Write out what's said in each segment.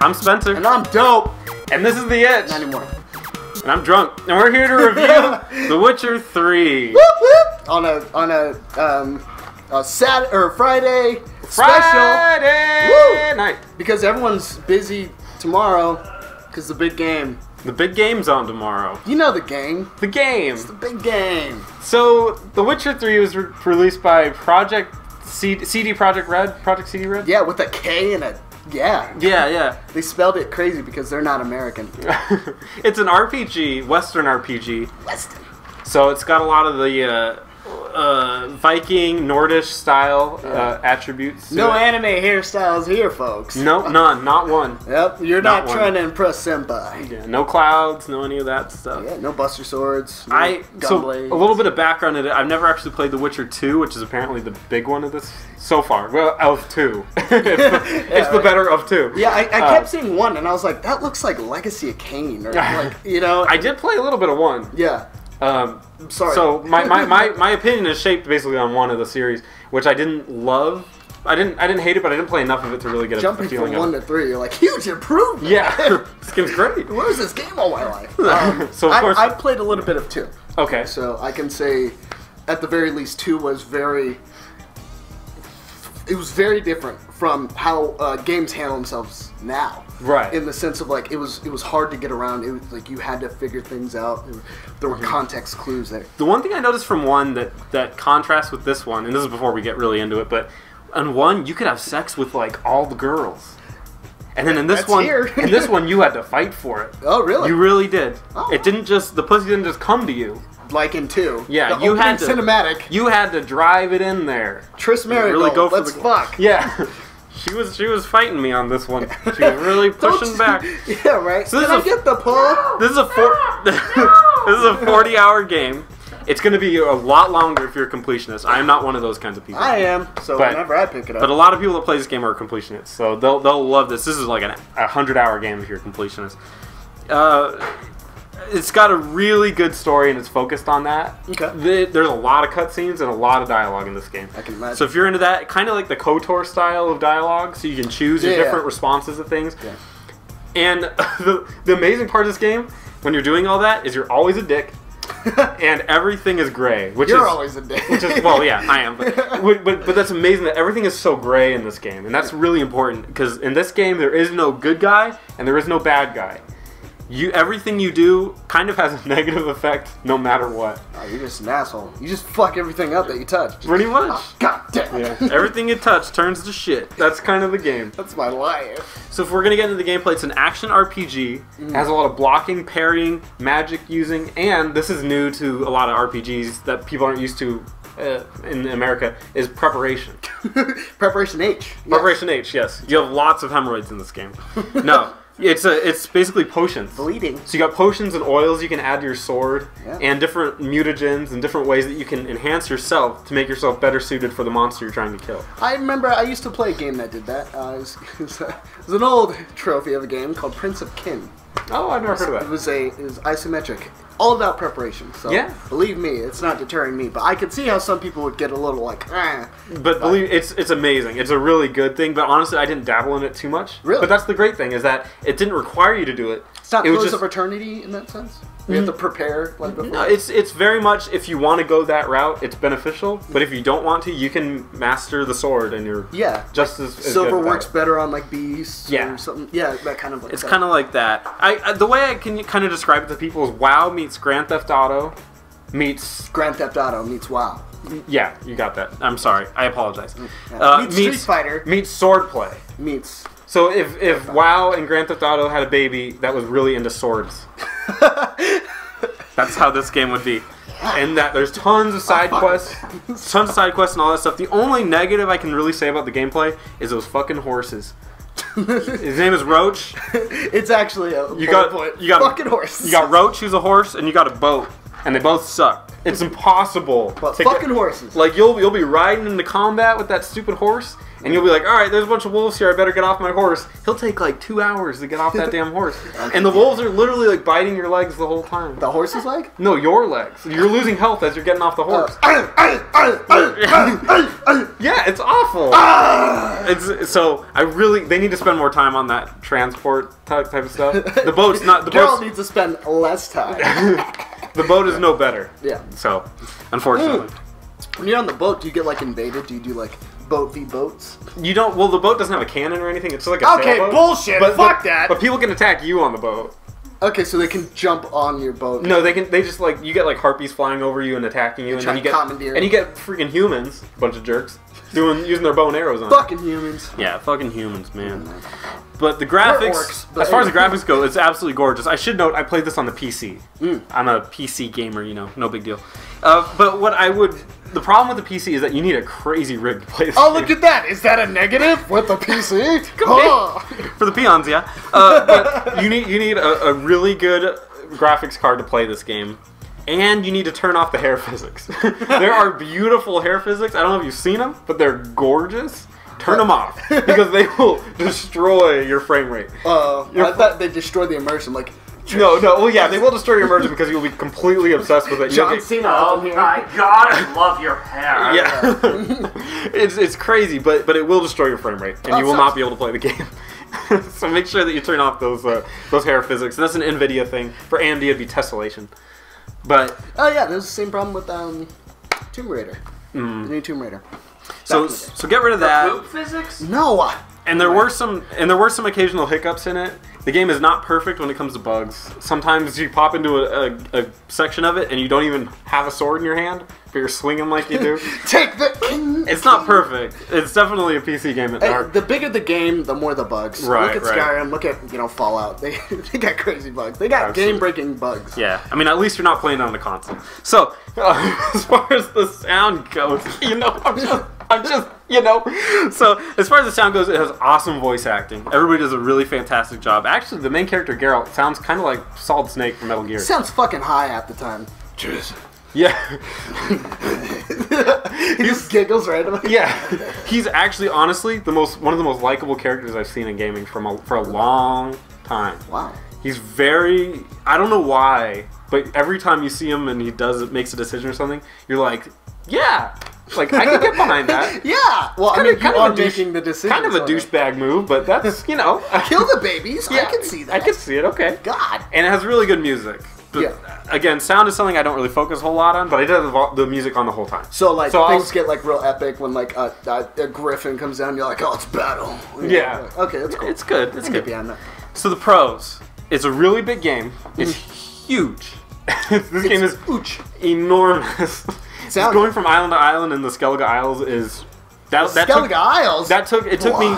I'm Spencer. And I'm Dope. And this is The Itch. Not anymore. And I'm drunk. And we're here to review The Witcher 3. Whoop, whoop. On a Saturday or Friday Friday night. Because everyone's busy tomorrow because the big game. The big game's on tomorrow. You know the game. The game. It's the big game. So, The Witcher 3 was released by Project CD Projekt Red? Project CD Red? Yeah, with a K and a... Yeah. Yeah. They spelled it crazy because they're not American. It's an RPG, Western RPG. Western. So it's got a lot of the Viking, Nordish style attributes. No anime hairstyles here, folks. No, none. Not one. Yep, you're not one. trying to impress senpai. Yeah, no clouds, no any of that stuff. Yeah, no buster swords, no So gunblades. a little bit of background in it. I've never actually played The Witcher 2, which is apparently the big one of this so far. Well, of two. It's the better of two. Yeah, I kept seeing one, and I was like, that looks like Legacy of Kain, or like, you know. I did play a little bit of one. Yeah. Sorry. So my opinion is shaped basically on one of the series, which I didn't love. I didn't hate it, but I didn't play enough of it to really get a feeling Jumping of it. from 1 to 3, you're like, huge improvement. Yeah, this game's great. Where's this game all my life? So of course, I played a little bit of 2. Okay. So I can say, at the very least, 2 was very... It was very different from how games handle themselves now. Right. In the sense of like it was hard to get around. It was like you had to figure things out. There were context clues there. The one thing I noticed from one that contrasts with this one, and this is before we get really into it, but on one you could have sex with like all the girls, and then in this one you had to fight for it. Oh really? You really did. Oh. It didn't just the pussy didn't just come to you. Like in 2. Yeah, the you had to cinematic. You had to drive it in there. Triss Marigold. Really go for let's the fuck. Yeah. She was fighting me on this one. She was really pushing back. Yeah, right. So Can I get the pull? This is a this is a 40-hour game. It's going to be a lot longer if you're a completionist. I am not one of those kinds of people. I am. So whenever I pick it up. But a lot of people that play this game are completionists, so they'll love this. This is like a 100-hour game if you're a completionist. It's got a really good story and it's focused on that. Okay. There's a lot of cutscenes and a lot of dialogue in this game. I can imagine. So if you're into that, kind of like the KOTOR style of dialogue, so you can choose your different responses to things. Yeah. And the amazing part of this game, when you're doing all that, is you're always a dick. And everything is gray, You're always a dick. Well, yeah, I am, but that's amazing that everything is so gray in this game, and that's really important because in this game there is no good guy and there is no bad guy. Everything you do kind of has a negative effect no matter what. Oh, you're just an asshole. You just fuck everything up that you touch. Pretty much. Oh, God damn it. Yeah. Everything you touch turns to shit. That's kind of the game. That's my life. So if we're going to get into the gameplay, it's an action RPG. It has a lot of blocking, parrying, magic using, and this is new to a lot of RPGs that people aren't used to in America, is preparation. Preparation H. Yes. Preparation H, yes. You have lots of hemorrhoids in this game. No. It's basically potions. Bleeding. So you got potions and oils you can add to your sword, yeah. and different mutagens and different ways that you can enhance yourself to make yourself better suited for the monster you're trying to kill. I remember I used to play a game that did that. It was an old trophy of a game called Prince of Kin. Oh, I've never heard of that. It was isometric. All about preparation. So yeah. Believe me, it's not deterring me. But I could see how some people would get a little like, But believe it's amazing. It's a really good thing. But honestly, I didn't dabble in it too much. Really? But that's the great thing is that it didn't require you to do it. It's not Pillars Pillars of Eternity in that sense. You have to prepare like before. No, it's very much if you want to go that route, it's beneficial. But if you don't want to, you can master the sword and you're just as silver good works better on like beasts or something. Yeah, that kind of. Like it's kind of like that. The way I can kind of describe it to people is WoW meets Grand Theft Auto meets Grand Theft Auto meets WoW. Yeah, you got that. I'm sorry. I apologize. Meets Street Fighter meets swordplay meets. So if WoW and Grand Theft Auto had a baby that was really into swords, that's how this game would be. And that there's tons of side quests, and all that stuff. The only negative I can really say about the gameplay is those fucking horses. His name is Roach. It's actually a you got fucking horse. You got Roach, who's a horse, and you got a boat, and they both suck. It's impossible. But fucking horses. Like you'll be riding into combat with that stupid horse, and you'll be like, all right, there's a bunch of wolves here. I better get off my horse. He'll take like 2 hours to get off that damn horse, and the wolves are literally like biting your legs the whole time. The horse's leg? No, your legs. You're losing health as you're getting off the horse. Yeah, it's awful. So they need to spend more time on that transport type of stuff. The boat's not. The Geralt boat needs to spend less time. The boat is no better. Yeah. So, unfortunately. When you're on the boat, do you get like invaded? Do you do like boat v boats? You don't. Well, the boat doesn't have a cannon or anything. It's just like a sailboat. Bullshit. Fuck that. But people can attack you on the boat. Okay, so they can jump on your boat. No, they can. They just like you get like harpies flying over you and attacking you, and then you get freaking humans, a bunch of jerks, using their bow and arrows on. Fucking humans. Yeah, fucking humans, man. But the graphics, as far as the graphics go, it's absolutely gorgeous. I should note, I played this on the PC. I'm a PC gamer, no big deal. But the problem with the PC is that you need a crazy rig to play this game. Look at that! Is that a negative with the PC? For the peons, yeah. But you need a really good graphics card to play this game. And you need to turn off the hair physics. There are beautiful hair physics. I don't know if you've seen them, but they're gorgeous. Turn them off, because they will destroy your frame rate. I thought they destroy the immersion, like... No, well, yeah, they will destroy your immersion because you'll be completely obsessed with it. John Cena. Oh my god, I love your hair. Yeah. It's crazy, but it will destroy your frame rate, and you will not be able to play the game. So make sure that you turn off those hair physics. And that's an NVIDIA thing. For AMD, it'd be tessellation. But... Oh, yeah, there's the same problem with Tomb Raider. The new Tomb Raider. So get rid of that. Poop physics? No. And there were some occasional hiccups in it. The game is not perfect when it comes to bugs. Sometimes you pop into a section of it and you don't even have a sword in your hand, but you're swinging like you do. Take the... It's not perfect. It's definitely a PC game at heart. The bigger the game, the more the bugs. Right, look at Skyrim, look at Fallout. They got crazy bugs. They got game-breaking bugs. Yeah, I mean, at least you're not playing it on the console. So, as far as the sound goes, I'm just, So, as far as the sound goes, it has awesome voice acting. Everybody does a really fantastic job. Actually, the main character, Geralt, sounds kind of like Solid Snake from Metal Gear. Sounds fucking high half the time. Cheers. Yeah. He just giggles randomly. Yeah. He's actually, honestly, one of the most likable characters I've seen in gaming for a long time. Wow. He's very... I don't know why, but every time you see him and he makes a decision or something, you're like, yeah! Like, I can get behind that. Yeah! Well, I mean, you are making the decision. Kind of a douchebag move, but that's, Kill the babies. Yeah, I can see that. I can see it, okay. God. And it has really good music. But, again, sound is something I don't really focus a whole lot on, but I did have the music on the whole time. So, things get, real epic when, a griffin comes down and you're like, oh, it's battle. Yeah. Okay, that's cool. It's good. It's good. Get behind that. So, the pros. It's a really big game. It's huge. This game is enormous. Just going from island to island in the Skellige Isles is... Skellige Isles? It took me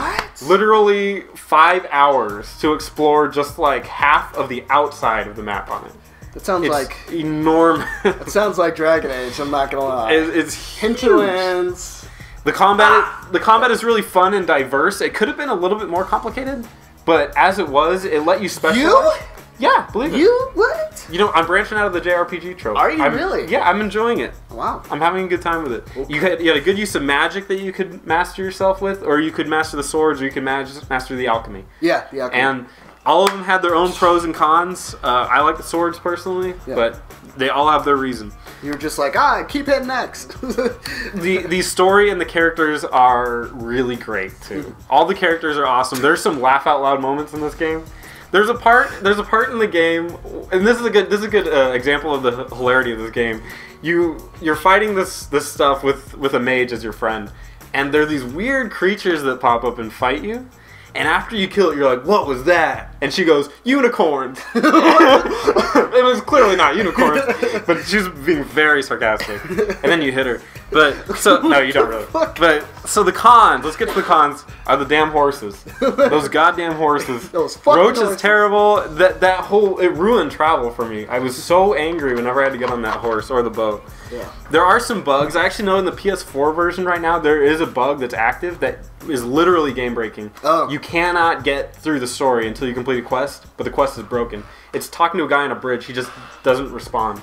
literally 5 hours to explore just half of the outside of the map on it. That sounds enormous. It sounds like Dragon Age, I'm not gonna lie. It's hinterlands. The combat is really fun and diverse. It could have been a little bit more complicated, but as it was, it let you specialize. You? Yeah, believe it. You? What? I'm branching out of the JRPG trope. Are you really? Yeah, I'm enjoying it. Wow. I'm having a good time with it. You had a good use of magic that you could master yourself with, or you could master the swords, or you could master the alchemy. Yeah, the alchemy. And all of them had their own pros and cons. I like the swords personally, but they all have their reason. You're just like, keep hitting X. The story and the characters are really great too. All the characters are awesome. There's some laugh out loud moments in this game. There's a part in the game, and this is a good example of the hilarity of this game. You're fighting this stuff with a mage as your friend, and there are these weird creatures that pop up and fight you. And after you kill it, you're like, what was that? And she goes, unicorns. It was clearly not unicorns, but she was being very sarcastic. And then you hit her. No, you don't really. But, so the cons, let's get to the cons, are the damn horses. Those goddamn horses. Roach is terrible. It ruined travel for me. I was so angry whenever I had to get on that horse or the boat. Yeah. There are some bugs. I actually know in the PS4 version right now, there is a bug that's active that is literally game breaking. Oh. You cannot get through the story until you complete a quest, but the quest is broken. It's talking to a guy on a bridge. He just doesn't respond.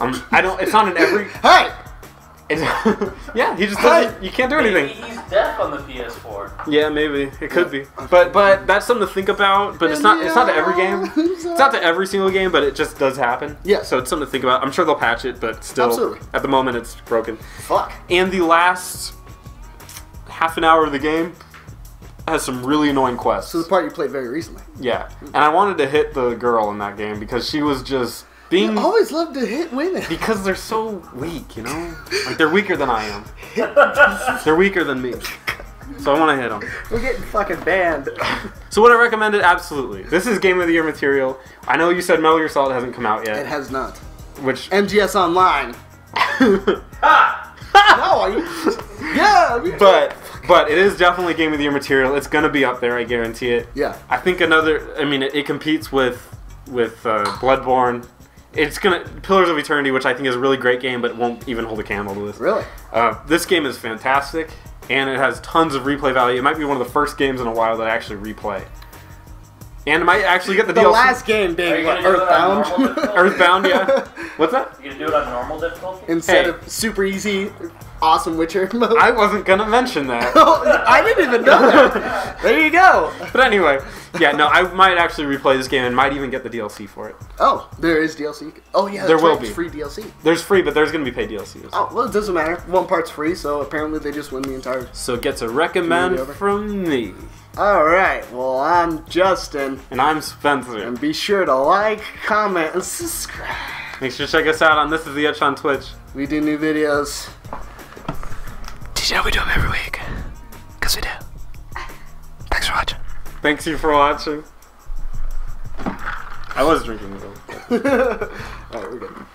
It's not in every... Hey! Yeah, he just doesn't. You can't do Maybe anything. he's deaf on the PS4. Yeah, maybe it could be, but that's something to think about. But it's not to every game. It's not to every single game, but it just does happen. Yeah. So it's something to think about. I'm sure they'll patch it, but still, Absolutely. at the moment, it's broken. Fuck. And the last half an hour of the game has some really annoying quests. So the part you played very recently. Yeah, and I wanted to hit the girl in that game because she was just being. I always love to hit women. Because they're so weak, you know? Like, they're weaker than I am. They're weaker than me. So I want to hit them. We're getting fucking banned. So would I recommend it? Absolutely. This is Game of the Year material. I know you said Metal Gear Solid hasn't come out It yet. has not. Which... MGS Online. But it is definitely Game of the Year material. It's going to be up there, I guarantee it. Yeah. I think it competes with Bloodborne. It's Pillars of Eternity, which I think is a really great game, but it won't even hold a candle to this. Really? This game is fantastic, and it has tons of replay value. It might be one of the first games in a while that I actually replay. And it might actually get the The DLC. last game Are being you what, gonna do it on normal Earthbound? difficulty? Earthbound, yeah. What's that? You gonna do it on normal difficulty? Instead Hey. of super easy, awesome Witcher mode. I wasn't gonna mention that. I didn't even know that. There you go. But anyway, yeah, no, I might actually replay this game and might even get the DLC for it. Oh, there is DLC. Oh yeah, There that's will right, be. it's free DLC. There's free, but there's gonna be paid DLCs. Oh well, it doesn't matter. One part's free, so apparently they just win the entire. So it gets a recommend Over. from me. All right. Well, I'm Justin, And I'm Spencer. and be sure to like, comment, and subscribe. Make sure to check us out on This Is the Etch on Twitch. We do new videos. Did you know we do them every week? Because we do. Thanks for watching. Thanks you for watching. I was drinking though. Alright, we're good.